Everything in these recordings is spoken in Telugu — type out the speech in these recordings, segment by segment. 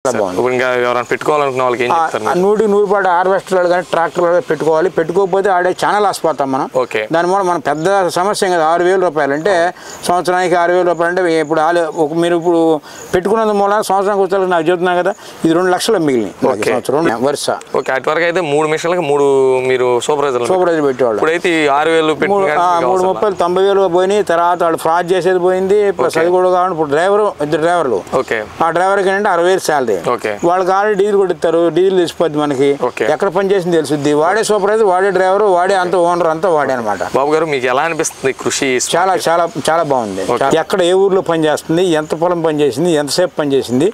పెట్టుకోవాలనుకున్న వాళ్ళకి నూటికి 100% హార్వెస్టర్లు కానీ ట్రాక్టర్లు పెట్టుకోవాలి. పెట్టుకోకపోతే ఆడే చాలా లాస్ పోతాం మనం. దానివల్ల మనం పెద్ద సమస్య కదా. 6,000 రూపాయలు అంటే సంవత్సరానికి 6,000 రూపాయలు అంటే ఇప్పుడు మీరు ఇప్పుడు పెట్టుకున్నందు మూలన సంవత్సరానికి వచ్చే నాకు చెబుతున్నా కదా, ఇది 2 లక్షలు మిగిలినాయి వరుస. అటువరకు అయితే 3 మిషన్లకు 3 మీరు సూపర్వైజర్ పెట్టేవాళ్ళు. ఇప్పుడైతే 6,000 330,000 90,000 పోయినాయి. తర్వాత వాళ్ళు ఫ్రాడ్ చేసేది పోయింది. ప్లస్ అది కూడా కావాలి. ఇప్పుడు ఇద్దరు డ్రైవర్లు, ఆ డ్రైవర్కి ఏంటంటే 60,000 శాలరీ. వాళ్ళకి ఆల్రెడీ డీజిల్ కొట్టిస్తారు. డీజిల్ తెలిసిపోద్ది మనకి, ఎక్కడ పని చేసింది తెలుసుద్ది. వాడే సూపర్వైజర్, వాడే డ్రైవర్, వాడే అంత ఓనర్ అంతా వాడే అనమాట. బాబు గారు మీకు ఎలా అనిపిస్తుంది కృషి? చాలా చాలా చాలా బాగుంది. ఎక్కడ ఏ ఊర్లో పని చేస్తుంది, ఎంత పొలం పని చేసింది, ఎంతసేపు పని చేసింది,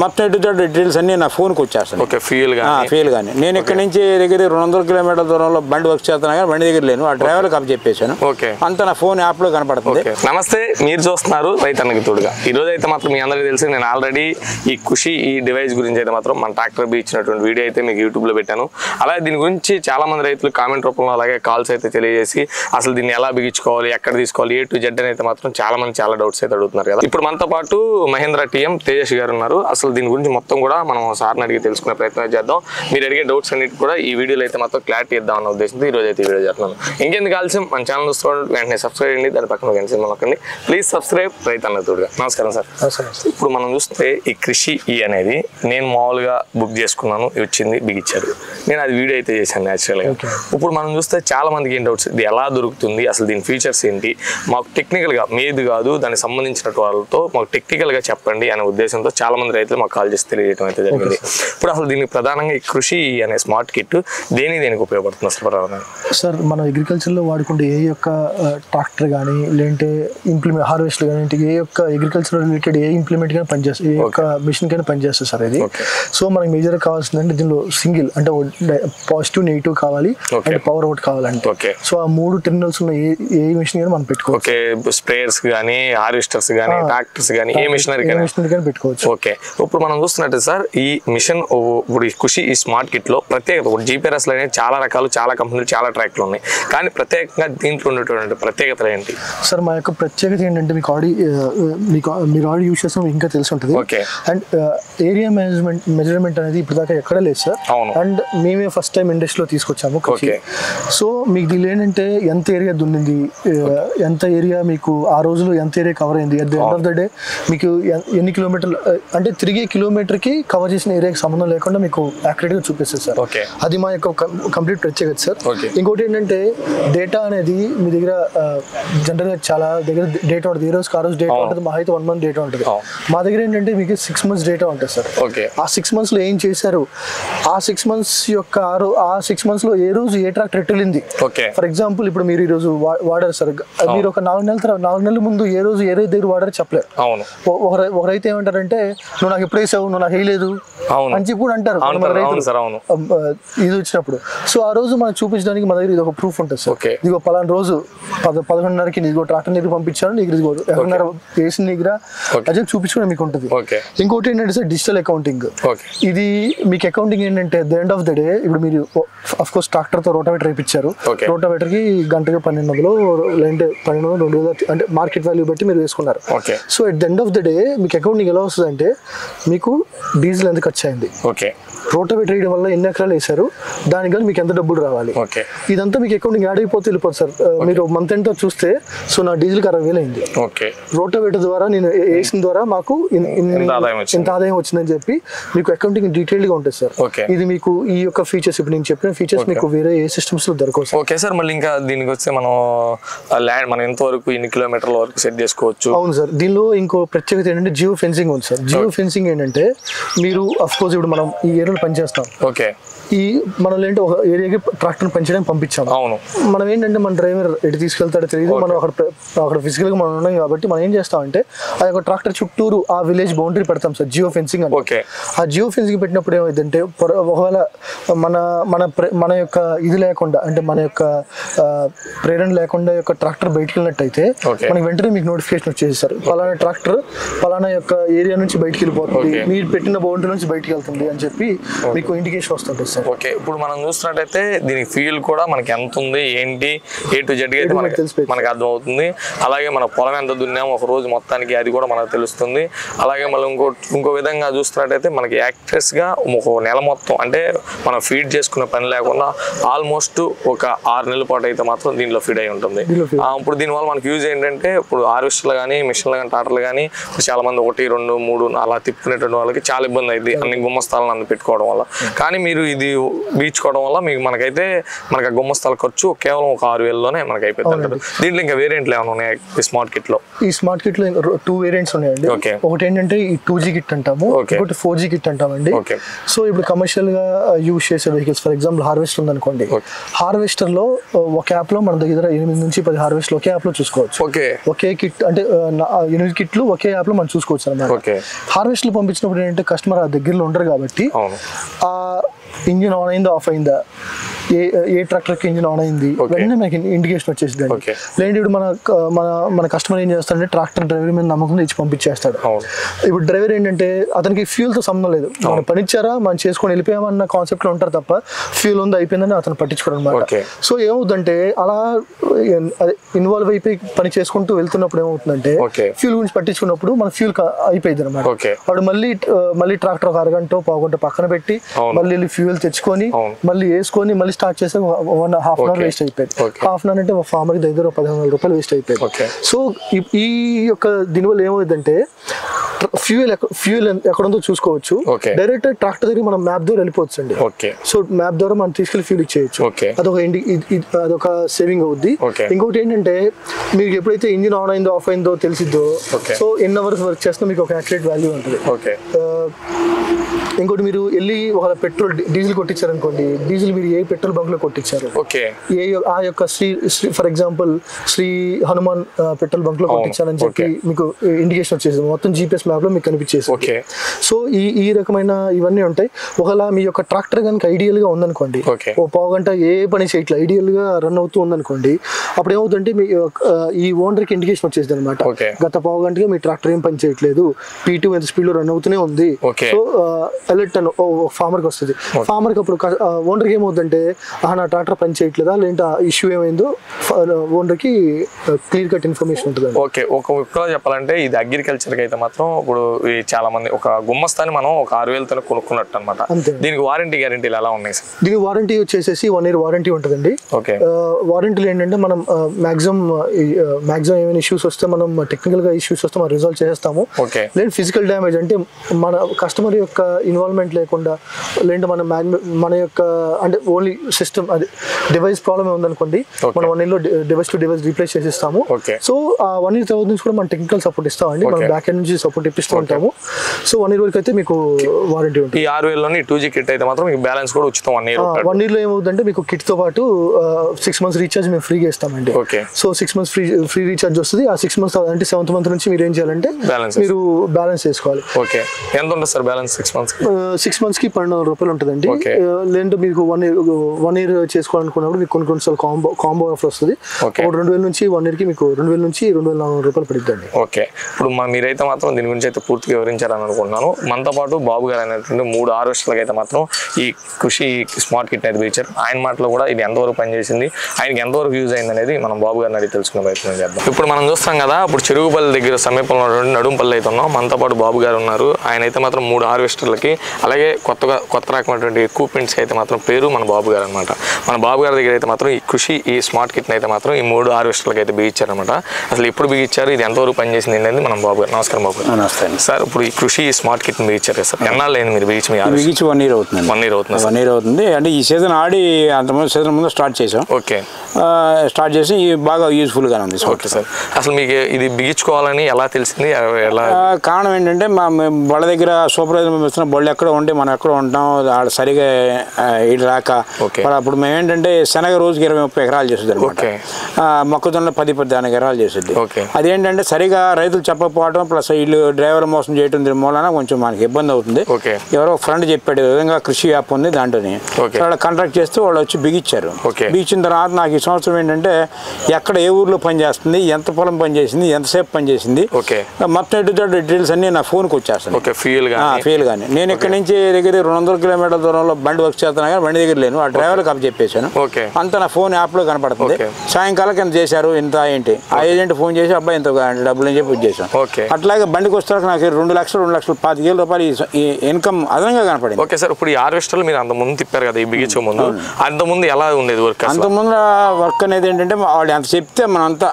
మొత్తం డీటెయిల్స్ అన్ని నా ఫోన్కి వచ్చేస్తాను. ఫీల్ కానీ నేను ఇక్కడ నుంచి దగ్గర 200 కిలోమీటర్ల దూరంలో బండి వర్క్ చేస్తున్నా కానీ బండి దగ్గర లేను. ఆ డ్రైవర్ కప్ చెప్పేశాను. అంతా నా ఫోన్ యాప్ లో కనపడుతుంది. నమస్తే, మీరు చూస్తున్నారు రైతన్నకి తోడుగా. ఈ రోజు అయితే మాత్రం మీ అందరికీ తెలిసి నేను ఆల్రెడీ ఈ కృషి ఈ డివైస్ గురించి అయితే మాత్రం మన ట్రాక్టర్ బి ఇచ్చినటువంటి వీడియో అయితే మీకు యూట్యూబ్ లో పెట్టాను. అలాగే దీని గురించి చాలా మంది రైతులు కామెంట్ రూపంలో అలాగే కాల్స్ అయితే తెలియజేసి అసలు దీన్ని ఎలా బిగించుకోవాలి, ఎక్కడ తీసుకోవాలి, A to Z అని అయితే మాత్రం చాలా మంది చాలా డౌట్స్ అయితే అడుగుతున్నారు కదా. ఇప్పుడు మనతో పాటు మహేంద్ర TM తేజస్ గారు ఉన్నారు. అసలు దీని గురించి మొత్తం కూడా మనం సార్ని అడిగి తెలుసుకునే ప్రయత్నం చేద్దాం. మీరు అడిగే డౌట్స్ అన్నిటి కూడా ఈ వీడియోలో అయితే మాత్రం క్లారిటీ ఇద్దాం అన్న ఉద్దేశంతో ఈ రోజు అయితే వీడియో చేస్తున్నాను. ఇంకెందుకు ఆలస్యం, మన ఛానల్ చూసుకోండి, వెంటనే సబ్స్క్రైబ్ చేయండి. దాని పక్కన గంట సింబల్ నొక్కండి. ప్లీజ్ సబ్స్క్రైబ్ రైతన్న తోడుగా. నమస్కారం సార్. ఇప్పుడు మనం చూస్తే ఈ కృషి అనేది నేను మామూలుగా బుక్ చేసుకున్నాను, వచ్చింది, బిగించారు. నేను అది వీడియో అయితే చేశాను న్యాచురల్గా. ఇప్పుడు మనం చూస్తే చాలా మందికి ఏం డౌట్స్, ఇది ఎలా దొరుకుతుంది, అసలు దీని ఫీచర్స్ ఏంటి, మాకు టెక్నికల్గా మీది కాదు దానికి సంబంధించిన వాళ్ళతో మాకు టెక్నికల్గా చెప్పండి అనే ఉద్దేశంతో చాలా మంది రైతులు మాకు కాల్ చేసి తెలియజేయడం అయితే జరిగింది. ఇప్పుడు అసలు దీనికి ప్రధానంగా ఈ కృషి అనే స్మార్ట్ కిట్ దేనికి ఉపయోగపడుతుంది అసలు? సార్, మనం అగ్రికల్చర్లో వాడుకుంటే ఏ యొక్క ట్రాక్టర్ కానీ లేదంటే హార్వెస్టర్ కానీ ఏ యొక్క అగ్రికల్చర్ రిలేటెడ్ ఏ ఇంప్లిమెంట్ కానీ పనిచేస్తుంది, ఏ యొక్క మిషన్ కానీ పనిచేస్తుంది సార్ ఇది. సో మనకి మేజర్ కావాల్సిందంటే దీనిలో సింగిల్ అంటే పాజిటివ్ నెగిటివ్ కావాలి అంటే పవర్ అవుట్ కావాలంటే. సో ఆ 3 టెర్మినల్స్ ఉన్న ఏ మిషన్ కానీ మనం పెట్టుకోవచ్చు. స్ప్రేయర్స్ కానీ హార్వెస్టర్స్ కానీ ట్రాక్టర్స్ కానీ ఏ మిషనరీ కానీ పెట్టుకోవచ్చు. ఓకే, ఇప్పుడు మనం చూస్తున్నట్టు సార్ ఈ మిషన్ ఇప్పుడు కృషి ఈ స్మార్ట్ కిట్ లో ప్రత్యేకత GPRS లో చాలా రకాలు, చాలా కంపెనీలు, చాలా ట్రాక్లు ఉన్నాయి. కానీ ప్రత్యేకంగా దీంట్లో ఉన్నటువంటి ప్రత్యేకతలు ఏంటి సార్? మా యొక్క ప్రత్యేకత ఏంటంటే మీరు ఆల్రెడీ యూస్ చేస్తాం ఇంకా తెలిసి ఉంటుంది. అండ్ ఏరియా మెజర్మెంట్ అనేది ఇప్పుడు దాకా ఎక్కడ లేదు సార్. అండ్ మేమే ఫస్ట్ టైం ఇండస్ట్రీలో తీసుకొచ్చాము. సో మీకు దీనిలో ఏంటంటే ఎంత ఏరియా దున్నింది, ఎంత ఏరియా మీకు ఆ రోజులో ఎంత ఏరియా కవర్ అయింది, at the end of the day మీకు ఎన్ని కిలోమీటర్లు అంటే తిరిగే కిలోమీటర్కి కవర్ చేసిన ఏరియాకి సంబంధం లేకుండా మీకు యాక్యురేట్ గా చూపిస్తుంది సార్. అది మా యొక్క కంప్లీట్ ప్రత్యేకత సార్. ఇంకోటి ఏంటంటే డేటా అనేది మీ దగ్గర జనరల్ గా చాలా దగ్గర డేటా ఉంటుంది. ఏ రోజు ఆ రోజు డేటా ఉంటుంది, మా అయితే 1 month డేటా ఉంటుంది. మా దగ్గర ఏంటంటే మీకు 6 months డేటా ఉంటుంది సార్. ఆ 6 months లో ఏం చేశారు, ఆ 6 months యొక్క ఆ 6 months లో ఏ రోజు ఏ ట్రాక్టర్ వెళ్ళింది. ఫర్ ఎగ్జాంపుల్ ఇప్పుడు మీరు ఈ రోజు వాడారు సార్, మీరు ఒక 4 నెలల ముందు ఏ రోజు ఏ దగ్గర వాడారు చెప్పలేరు. ఒకరైతే ఏమంటారంటే నువ్వు నాకు ఎప్పుడు వేసావు, నువ్వు నాకు వేయలేదు అని చెప్పి కూడా అంటారు ఇది వచ్చినప్పుడు. సో ఆ రోజు మనం చూపించడానికి మన దగ్గర ఇది ఒక ప్రూఫ్ ఉంటుంది సార్. ఇదిగో పలానా రోజు 11:30కి నీకు ట్రాక్టర్ దగ్గర పంపించాను, నీకు ఇదిగో 11:30 వేసిన దగ్గర అది చూపించుకుని మీకు ఉంటుంది. ఇంకోటి ఏంటంటే సార్ డిజిటల్ అకౌంటింగ్. ఇది మీకు అకౌంటింగ్ ఏంటంటే the end of the day ఇప్పుడు మీరు అఫ్ కోర్స్ ట్రాక్టర్ తో రోటావేటర్ వేయించారు, రోటావేటర్ కి గంటకి 1200 లేదంటే 1200 2000 అంటే మార్కెట్ వాల్యూ బట్టి మీరు వేసుకున్నారు. So at the end of the day మీకు అకౌంటింగ్ ఎలా వస్తుంది అంటే మీకు డీజిల్ ఎంత ఖర్చు అయింది, రోటావేటర్ వేయడం వల్ల ఎన్ని ఎకరాలు వేశారు, దానికి మీకు ఎంత డబ్బులు రావాలి, ఇదంతా మీకు అకౌంటింగ్ యాడ్ అయిపోతే వెళ్ళిపోతుంది సార్. మీరు మంత్ ఎంతో చూస్తే సో నా డీజిల్కి 60,000 అయింది, రోటావేటర్ ద్వారా నేను వేసిన ద్వారా మాకు ఇంత ఆదాయం వచ్చిందని చెప్పి మీకు అకౌంటింగ్ డీటెయిల్డ్ గా ఉంటుంది సార్. ఇది మీకు ఈ యొక్క ఫీచర్స్ ఇప్పుడు నేను చెప్పిన ఫీచర్స్ మీకు వేరే ఏ సిస్టమ్స్ లో దొరకవు. ఓకే సార్, మళ్ళీ ఇంకా దీనికి వస్తే మనం ల్యాండ్ మనం ఎంతవరకు ఎన్ని కిలోమీటర్ల వరకు సెట్ చేసుకోవచ్చు? అవును సార్, దీనిలో ఇంకో ప్రత్యేకత ఏంటంటే జియో ఫెన్సింగ్ ఉంది సార్. జియో ఫెన్సింగ్ ఏంటంటే మీరు అఫ్ కోర్స్ ఇప్పుడు మనం ఈ ఏరియాలో పనిచేస్తాం, ఈ మనం ఏంటంటే ఒక ఏరియాకి ట్రాక్టర్ పనిచేయడానికి పంపించాము. మనం ఏంటంటే మన డ్రైవర్ ఎటు తీసుకెళ్తాడో తెలియదు, మనం అక్కడ ఫిజికల్ గా మనం ఉన్నాం కాబట్టి మనం ఏం చేస్తామంటే ఆ యొక్క ట్రాక్టర్ చుట్టూరు ఆ విలేజ్ బౌండరీ పెడతాం సార్, జియో ఫెన్సింగ్ అంటే. ఆ జియో ఫెన్సింగ్ పెట్టినప్పుడు ఏమైందంటే ఒకవేళ మన యొక్క ఇది లేకుండా అంటే మన యొక్క ప్రేరణ లేకుండా యొక్క ట్రాక్టర్ బయటకు వెళ్ళినట్టయితే మనకి వెంటనే మీకు నోటిఫికేషన్ వచ్చేసారు, పలానా ట్రాక్టర్ పలానా యొక్క ఏరియా నుంచి బయటకు వెళ్ళిపోతుంది, మీరు పెట్టిన బౌండరీ నుంచి బయటకు వెళ్తుంది అని చెప్పి మీకు ఇండికేషన్ వస్తుంటుంది సార్. సార్. ఓకే, ఇప్పుడు మనం చూసినట్టయితే దీనికి ఫ్యూయల్ కూడా మనకి ఎంత ఉంది ఏంటి A to Z అయితే మనకి అర్థం అవుతుంది. అలాగే మన పొలం ఎంత దున్నాము ఒక రోజు మొత్తానికి అది కూడా మనకు తెలుస్తుంది. అలాగే మళ్ళీ ఇంకో విధంగా చూస్తున్నట్టయితే మనకి యాక్ట్రెస్ గా ఒక నెల మొత్తం అంటే మనం ఫీడ్ చేసుకునే పని లేకుండా ఆల్మోస్ట్ ఒక 6 నెలల పాటు అయితే మాత్రం దీనిలో ఫీడ్ అయి ఉంటుంది. ఇప్పుడు దీనివల్ల మనకి యూజ్ ఏంటంటే ఇప్పుడు హార్వెస్టర్లు కానీ మిషన్లు కానీ ట్రాక్టర్లు కానీ చాలా మంది 1, 2, 3 అలా తిప్పుకునేటువంటి వాళ్ళకి చాలా ఇబ్బంది అయింది అన్ని గుమ్మస్తాలను అందు పెట్టుకోవడం వల్ల. కానీ మీరు ఇది బీచుకోవడం వల్ల మనకైతే మనకి ఆ గుమ్మస్తాల ఖర్చు కేవలం ఒక 6,000లోనే మనకి అయిపోతుంది. దీంట్లో ఇంకా వేరియంట్లు ఏమైనా ఉన్నాయి ఈ స్మార్ట్ కిట్ లో? ఈ స్మార్ట్ కిట్ లో 2 వేరియంట్స్ ఉన్నాయండి. ఒకటి ఏంటంటే ఈ 2G కిట్ అంటాము, ఒకటి 4G కిట్ అంటామండి. సో ఇప్పుడు కమర్షియల్ గా యూజ్ చేసే వెహికల్స్ ఫర్ ఎగ్జాంపుల్ హార్వెస్టర్ ఉందనుకోండి, హార్వెస్టర్ లో ఒక యాప్ లో మన దగ్గర 8 నుంచి 10 హార్వెస్టర్ ఒకే యాప్ లో చూసుకోవచ్చు. ఒకే కిట్ అంటే 8 కిట్లు ఒకే యాప్ లో మనం చూసుకోవచ్చు అన్నమాట. హార్వెస్టర్ పంపించినప్పుడు ఏంటంటే కస్టమర్ ఆ దగ్గరలో ఉండరు కాబట్టి ఆ ఇంజిన్ ఆన్ అయిందా ఆఫ్ అయిందా, ఏ ట్రాక్టర్ కి ఇంజిన్ ఆన్ అయింది వెంటనే మనకి ఇండికేషన్ వచ్చేసింది. లేదంటే ఇప్పుడు మన కస్టమర్ ఏం చేస్తాడంటే ట్రాక్టర్ డ్రైవర్ మీద నమ్మకం ఇచ్చి పంపించేస్తాడు. ఇప్పుడు డ్రైవర్ ఏంటంటే అతనికి ఫ్యూల్ తో సంబంధం లేదు, మనం పనిచ్చారా మనం చేసుకొని వెళ్ళిపోయామన్న కాన్సెప్ట్ లో ఉంటారు తప్ప ఫ్యూల్ ఉంది అయిపోయిందని అతను పట్టించుకోవడం అనమాట. సో ఏమవుతుందంటే అలా ఇన్వాల్వ్ అయిపోయి పని చేసుకుంటూ వెళ్తున్నప్పుడు ఏమవుతుందంటే ఫ్యూల్ గురించి పట్టించుకున్నప్పుడు మన ఫ్యూల్ అయిపోయింది అనమాట. వాడు మళ్ళీ ట్రాక్టర్ ఒక అరగంట పావుగంట పక్కన పెట్టి మళ్ళీ ఫ్యూల్ తెచ్చుకొని మళ్ళీ వేసుకొని మళ్ళీ స్టార్ట్ చేస్తే 1.5 అవర్ వేస్ట్ అయిపోయింది. హాఫ్ అన్ అవర్ అంటే ఫార్మర్ కి దగ్గర 1,500 రూపాయలు వేస్ట్ అయిపోయింది. సో ఈ యొక్క దీనివల్ల ఏమవుతుందంటే ఫ్యూయల్ ఎక్కడుందో చూసుకోవచ్చు. డైరెక్ట్ ట్రాక్టర్ దగ్గర మనం మ్యాప్ ద్వారా వెళ్ళిపోవచ్చు అండి. సో మ్యాప్ ద్వారా మనం తీసుకెళ్లి ఫ్యూల్ ఇచ్చేయచ్చు. అదొక సేవింగ్ అవుద్ది. ఇంకోటి ఏంటంటే మీకు ఎప్పుడైతే ఇంజిన్ ఆన్ అయిందో ఆఫ్ అయిందో తెలిసిద్దో సో ఎన్ని అవర్స్ వర్క్ చేస్తే మీకు ఒక యాక్యురేట్ వాల్యూ ఉంటుంది. ఇంకోటి మీరు వెళ్ళి ఒక పెట్రోల్ డీజిల్ కొట్టించారనుకోండి, డీజిల్ మీరు ఏ పెట్రోల్ బంక్ లో కొట్టించారు, ఆ యొక్క for example Shri Hanuman petrol bunk లో కొట్టించారని చెప్పి మీకు ఇండికేషన్ వచ్చేసి మొత్తం GPS మ్యాప్ లో మీకు కనిపించేసి. సో ఈ రకమైన ఇవన్నీ ఉంటాయి. ఒకవేళ మీ యొక్క ట్రాక్టర్ కనుక ఐడియల్ గా ఉందనుకోండి, ఓ పావుగంట ఏ పని చేయట్లా ఐడియల్ గా రన్ అవుతూ ఉందనుకోండి, అప్పుడు ఏమవుతుందంటే మీ ఈ ఓనర్ కి ఇండికేషన్ వచ్చేది అనమాట. గత పావుగంటగా మీ ట్రాక్టర్ ఏం పని చేయట్లేదు, P2 ఎంత స్పీడ్ లో రన్ అవుతూనే ఉంది. సో అలర్ట్ అని ఫార్మర్ కి వస్తుంది. ఫార్మర్ కి అప్పుడు ఓనర్ కి ఏమవుతుందంటే నా ట్రాక్టర్ పని చేయట్లేదా లేదంటే ఇష్యూ ఏమైందో ఓనర్ కి క్లియర్ కట్ ఇన్ఫర్మేషన్ ఉంటుంది. ఒక చెప్పాలంటే ఇది అగ్రికల్చర్ కి అయితే మాత్రం ఇప్పుడు చాలా మంది ఒక గుమ్మస్తాన్ని మనం ఒక 6,000తో కొనుక్కున్నట్టు అనమాట. దీనికి వారంటీ గ్యారెంటీలు ఎలా ఉన్నాయి సార్? దీనికి వారంటీ వచ్చేసి 1 year వారంటీ ఉంటుందండి. వారంటీలు ఏంటంటే మనం మాక్సిమం ఏమైనా ఇష్యూస్ వస్తే మనం టెక్నికల్ గా ఇష్యూస్ వస్తే మనం రిజాల్వ్ చేస్తాము. లేదు ఫిజికల్ డ్యామేజ్ అంటే మన కస్టమర్ యొక్క ఇన్వాల్వ్మెంట్ లేకుండా లేదంటే మన యొక్క అంటే ఓన్లీ సిస్టమ్ అది డివైస్ ప్రాబ్లమ్ ఉందనుకోండి, మనం 1 year device to device replace చేసిస్తాము. సో ఆ 1 year తర్వాత నుంచి కూడా మనం టెక్నికల్ సపోర్ట్ ఇస్తామండి, మనం బ్యాక్ ఎండ్ నుంచి సపోర్ట్ ఇప్పిస్తూ ఉంటాము. సో 1 year వరకు అయితే మీకు వారంటీ ఉంటుంది. ఈ 6,000లోని 2G కిట్ అయితే మాత్రం మీకు బ్యాలెన్స్ కూడా ఉచితం 1 year. 1 year లో ఏమవుతుందంటే మీకు కిట్ తో పాటు 6 months రీఛార్జ్ మేము ఫ్రీగా ఇస్తామండి. సో 6 months ఫ్రీ రీఛార్జ్ వస్తుంది. ఆ 6 months అంటే 7th month నుంచి మీరు ఏం చేయాలంటే మీరు బ్యాలెన్స్ చేసుకోవాలి. ఎంత ఉంటుంది సార్ బ్యాలెన్స్ 6 months? 6 months కి 1,200 రూపాయలు ఉంటుందండి. లేదంటే మీకు 1 year చేసుకోవాలనుకున్నప్పుడు మీకు కొన్నిసార్లు కాంబో ఆఫర్ వస్తుంది. 2,000 నుంచి 1 year కి మీకు 2,000 నుంచి 2,400 రూపాయలు పడుతుందండి. ఇప్పుడు మీరైతే మాత్రం దీని గురించి అయితే పూర్తిగా వివరించాలని అనుకుంటున్నాను. మనతో పాటు బాబు గారు అనేటువంటి 3 హార్వెస్టర్లకు అయితే మాత్రం ఈ కృషి స్మార్ట్ కిట్ అయితే ఇచ్చారు. ఆయన మాటలో కూడా ఇది ఎంతవరకు పనిచేసింది, ఆయనకి ఎంతవరకు యూజ్ అయింది అనేది మనం బాబు గారిని అడిగి తెలుసుకునే ప్రయత్నం చేద్దాం. ఇప్పుడు మనం చూస్తాం కదా, ఇప్పుడు చెరుగుపల్లి దగ్గర సమీపంలో నడుంపల్లి అయితే ఉన్నాం. మనతో పాటు బాబు గారు ఉన్నారు. ఆయన అయితే మాత్రం 3 హార్వెస్టర్లకి అలాగే కొత్త రకమైనటువంటి ఎక్విప్మెంట్స్ అయితే మాత్రం పేరు మన బాబు గారు అనమాట. మన బాబు గారి దగ్గర అయితే మాత్రం ఈ కృషి ఈ స్మార్ట్ కిట్ అయితే మాత్రం ఈ 3 హార్వెస్టర్లకు అయితే బిగించారనమాట. అసలు ఎప్పుడు బిగించారు, ఇది ఎంతవరకు పనిచేసింది అనేది మనం బాబు గారు. నమస్కారం బాబు గారు. నమస్తే సార్. ఇప్పుడు ఈ కృషి స్మార్ట్ కిట్ బిగించారు కదా సార్, ఎన్నాళ్ళు అయింది మీరు బిగించి? 1 year అవుతుంది. 1 year అవుతుంది. 1 year అవుతుంది. అంటే ఈ సీజన్ ఆడి అంతమంది సీజన్ ముందు స్టార్ట్ చేసాం. స్టార్ట్ చేసి బాగా యూజ్ఫుల్ గానే ఉంది. సార్ అసలు మీకు ఇది బిగించుకోవాలని ఎలా తెలిసింది? కారణం ఏంటంటే బళ్ళ దగ్గర సూపర్వైజర్ ఇస్తున్న బళ్ళు ఎక్కడ ఉంటే మనం ఎక్కడ ఉంటాం, సరిగా ఇటు రాక అప్పుడు మేము ఏంటంటే శనగ రోజుకి 20-30 ఎకరాలు చేస్తుంది అనమాట. మొక్కజొన్న 10-15 ఎకరాలు చేస్తుంది. అదేంటంటే సరిగా రైతులు చెప్పకపోవడం ప్లస్ వీళ్ళు డ్రైవర్ మోసం చేయడం మూలన కొంచెం మనకి ఇబ్బంది అవుతుంది. ఎవరో ఫ్రెండ్ చెప్పాడు ఈ విధంగా కృషి యాప్ ఉంది దాంట్లోని వాళ్ళు కాంట్రాక్ట్ చేస్తూ వాళ్ళు వచ్చి బిగించారు. బిగించిన తర్వాత నాకు ఈ సంవత్సరం ఏంటంటే ఎక్కడ ఏ ఊర్లో పని చేస్తుంది, ఎంత పొలం పని చేసింది, ఎంతసేపు పని చేసింది, మొత్తం డీటెయిల్స్ అన్ని నా ఫోన్కి వచ్చేస్తాను. ఫీల్ కానీ నేను ఇక్కడ నుంచి దగ్గర 200 కిలోమీటర్ల దూరంలో బండి వర్క్ చేస్తున్నా కానీ బండి దగ్గర లేను. ఆ డ్రైవర్కి అప్పు చెప్పేశాను. అంత నా ఫోన్ యాప్లో కనపడుతుంది. సాయంకాలం ఎంత చేశారు ఇంత ఏంటి ఆ ఏజెంట్ ఫోన్ చేసి అబ్బాయి ఇంత డబ్బులు అని చెప్పి చేశాను. అట్లాగే బండికి వస్తాక నాకు 2,00,000-2,25,000 రూపాయలు ఈ ఇన్కమ్ అదనంగా కనపడింది. ఓకే సార్, ఇప్పుడు ఈ హార్వెస్టర్లు మీరు అంత ముందు తిప్పారు కదా ఈ బిగించే ముందు, అంత ముందు ఎలా ఉండేది వర్క్? అంత ముందు వర్క్ అనేది ఏంటంటే వాళ్ళు ఎంత చెప్తే మనం అంతా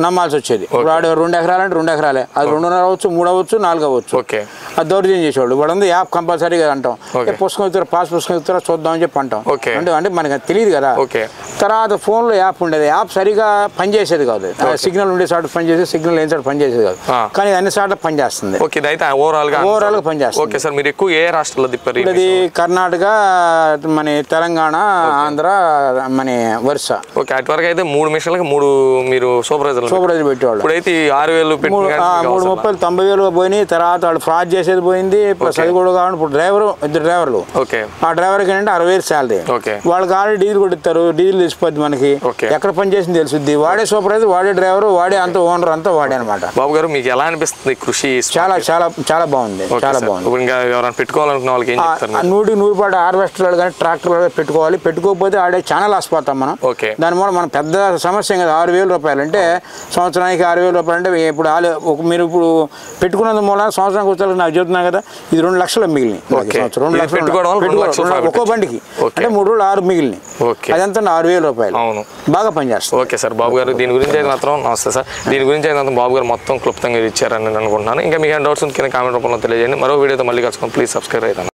నమ్మాల్సి వచ్చేది. ఇప్పుడు వాడు 2 ఎకరాలు అంటే 2 ఎకరాలే, అది 2.5 అవ్వచ్చు, 3 అవ్వచ్చు, 4 అవ్వచ్చు. అది దౌర్జన్యం చేసేవాళ్ళు. వాడు యాప్ కంపల్సరీగా అంటాం, పుస్తకం ఇస్తారా పాస్ పుస్తకం ఇస్తారా చూద్దాం అని చెప్పి అంటాం. అంటే మనకి తెలియదు కదా. తర్వాత ఫోన్లో యాప్ ఉండేది, యాప్ సరిగా పనిచేసేది కాదు. సిగ్నల్ ఉండే చోట పనిచేసేది, సిగ్నల్ లేని చోట పనిచేసేది కాదు. కానీ అన్ని చోట్ల పనిచేస్తుంది. ఓవరాల్ గా పనిచేస్తుంది. మీరు ఎక్కువ ఏ రాష్ట్రాల్లో తిప్పారు? ఇది కర్ణాటక, మన తెలంగాణ, ఆంధ్ర, మన వరుస. ఓకే, అటువరకు అయితే 3 మిషన్లకు 3 మీరు సూపర్వైజర్ పెట్టేవాళ్ళు. ఇప్పుడైతే 6,000 3,30,000 90,000 పోయినాయి. తర్వాత వాళ్ళు ఫ్రాడ్ చేసేది పోయింది. ప్లస్ అది కూడా కావాలి. ఇప్పుడు ఇద్దరు డ్రైవర్లు, ఆ డ్రైవర్కి ఏంటంటే 60,000 శాలరీ. వాళ్ళకి ఆల్రెడీ డీజిల్ కొట్టిస్తారు, డీజిల్ తెలిసిపోద్ది మనకి, ఎక్కడ పని చేసింది తెలుసుద్ది. వాడే సూపర్వైజర్, వాడే డ్రైవర్, వాడే అంత ఓనర్ అంతా వాడే అనమాట. బాబు గారు మీకు ఎలా అనిపిస్తుంది కృషి? చాలా చాలా చాలా బాగుంది, చాలా బాగుంది. ఇంకా ఎవరైనా పెట్టుకోవాలనుకున్న వాళ్ళకి 100% హార్వెస్టర్లు కానీ ట్రాక్టర్లు పెట్టుకోవాలి. పెట్టుకోకపోతే ఆడే చాలా లాస్ పోతాం మనం. దాని వల్ల మనం పెద్ద సమస్య కదా. 6,000 రూపాయలు అంటే సంవత్సరానికి 6,000 రూపాయలు అంటే ఇప్పుడు మీరు ఇప్పుడు పెట్టుకున్నందు మూలన సంవత్సరానికి వచ్చేసరికి నాకు చెబుతున్నాను కదా, ఇది 2 లక్షలు మిగిలినాయి. 2 లక్షలు ఒక్కో బండికి అంటే 3 రోజులు 6 మిగిలినాయి. అదంతా 6,000 రూపాయలు. అవును, బాగా పనిచేస్తుంది. ఓకే సార్, బాబు గారు దీని గురించి అయితే మాత్రం నమస్తే సార్, దీని గురించి అయితే మాత్రం బాబు గారు మొత్తం క్లుప్తంగా ఇచ్చారని నేను అనుకుంటున్నాను. ఇంకా మీకు డౌట్స్ కింద కామెంట్ రూపంలో తెలియజేయండి. మరో వీడియోతో మళ్ళీ కలుసుకొని ప్లీజ్ సబ్స్క్రైబ్ అవుతాను.